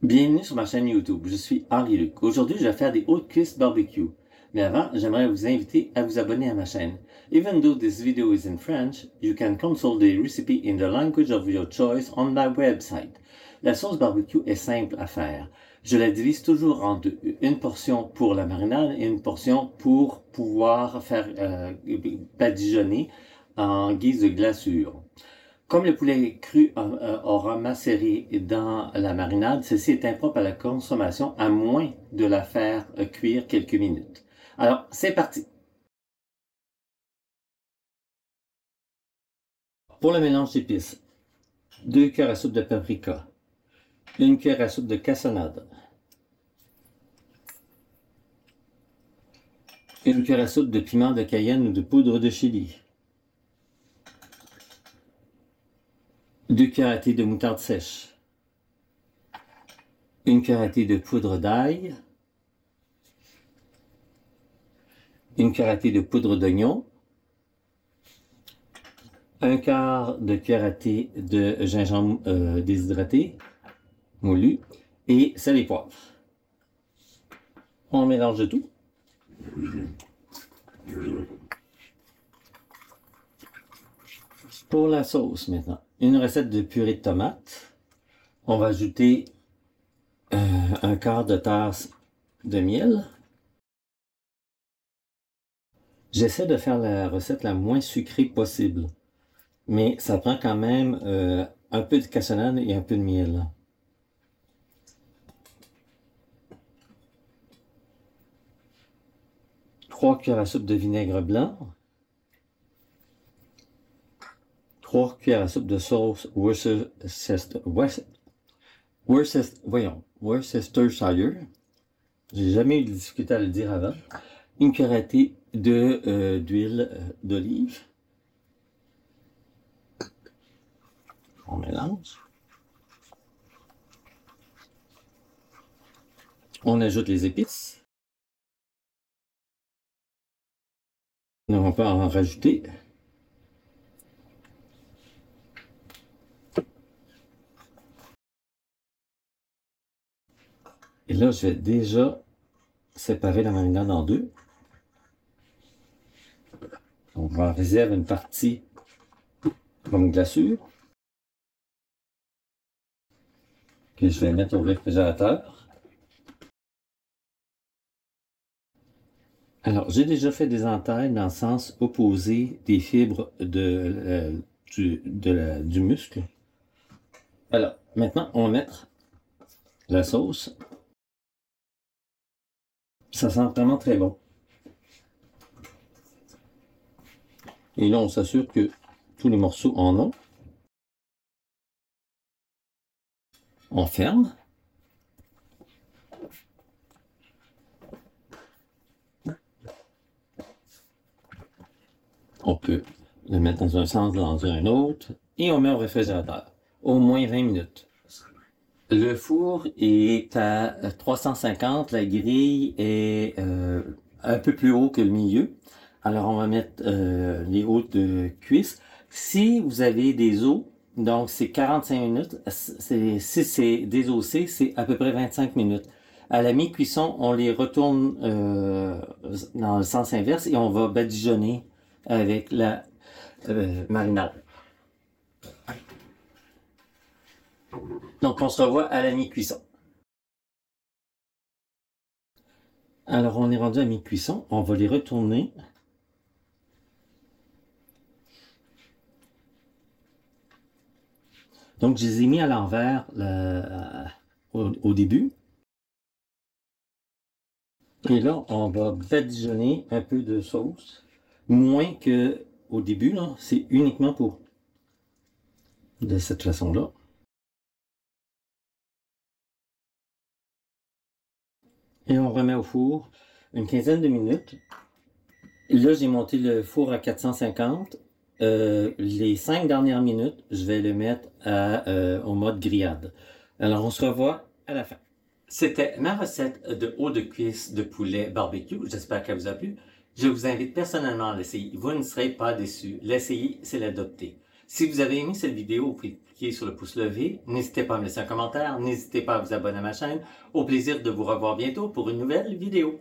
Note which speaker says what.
Speaker 1: Bienvenue sur ma chaîne YouTube, je suis Henri-Luc. Aujourd'hui, je vais faire des hautes cuisses barbecue. Mais avant, j'aimerais vous inviter à vous abonner à ma chaîne. Even though this video is in French, you can consult the recipe in the language of your choice on my website. La sauce barbecue est simple à faire. Je la divise toujours en deux. Une portion pour la marinade et une portion pour pouvoir faire badigeonner en guise de glaçure. Comme le poulet cru aura macéré dans la marinade, ceci est impropre à la consommation à moins de la faire cuire quelques minutes. Alors, c'est parti! Pour le mélange d'épices, 2 cuillères à soupe de paprika, 1 cuillère à soupe de cassonade, 1 cuillère à soupe de piment de cayenne ou de poudre de chili, 2 cuillères à thé de moutarde sèche, 1 cuillère à thé de poudre d'ail, 1 cuillère à thé de poudre d'oignon, 1 quart de cuillère à thé de gingembre déshydraté, moulu, et sel et poivre. On mélange le tout. Pour la sauce maintenant, une recette de purée de tomates. On va ajouter un quart de tasse de miel. J'essaie de faire la recette la moins sucrée possible, mais ça prend quand même un peu de cassonade et un peu de miel. Trois cuillères à soupe de vinaigre blanc, 3 cuillères à soupe de sauce Worcestershire. J'ai jamais eu de difficulté à le dire avant. Une cuillère à thé d'huile d'olive. On mélange. On ajoute les épices. On peut en rajouter. Et là, je vais déjà séparer la marinade en deux. On va en réserver une partie comme glaçure que je vais mettre au réfrigérateur. Alors, j'ai déjà fait des entailles dans le sens opposé des fibres du muscle. Alors, maintenant, on va mettre la sauce. Ça sent vraiment très bon. Et là, on s'assure que tous les morceaux en ont. On ferme. On peut le mettre dans un sens, dans un autre. Et on met au réfrigérateur. Au moins 20 minutes. Le four est à 350. La grille est un peu plus haut que le milieu. Alors, on va mettre les hautes de cuisse. Si vous avez des os, donc c'est 45 minutes. Si c'est désossé, c'est à peu près 25 minutes. À la mi-cuisson, on les retourne dans le sens inverse et on va badigeonner avec la marinade. Donc, on se revoit à la mi-cuisson. Alors, on est rendu à mi-cuisson. On va les retourner. Donc, je les ai mis à l'envers au début. Et là, on va badigeonner un peu de sauce. Moins qu'au début, là. C'est uniquement pour de cette façon-là. Et on remet au four une quinzaine de minutes. Là, j'ai monté le four à 450. Les 5 dernières minutes, je vais le mettre au mode grillade. Alors, on se revoit à la fin. C'était ma recette de haut de cuisse de poulet barbecue. J'espère qu'elle vous a plu. Je vous invite personnellement à l'essayer. Vous ne serez pas déçus. L'essayer, c'est l'adopter. Si vous avez aimé cette vidéo, vous pouvez cliquer sur le pouce levé. N'hésitez pas à me laisser un commentaire. N'hésitez pas à vous abonner à ma chaîne. Au plaisir de vous revoir bientôt pour une nouvelle vidéo.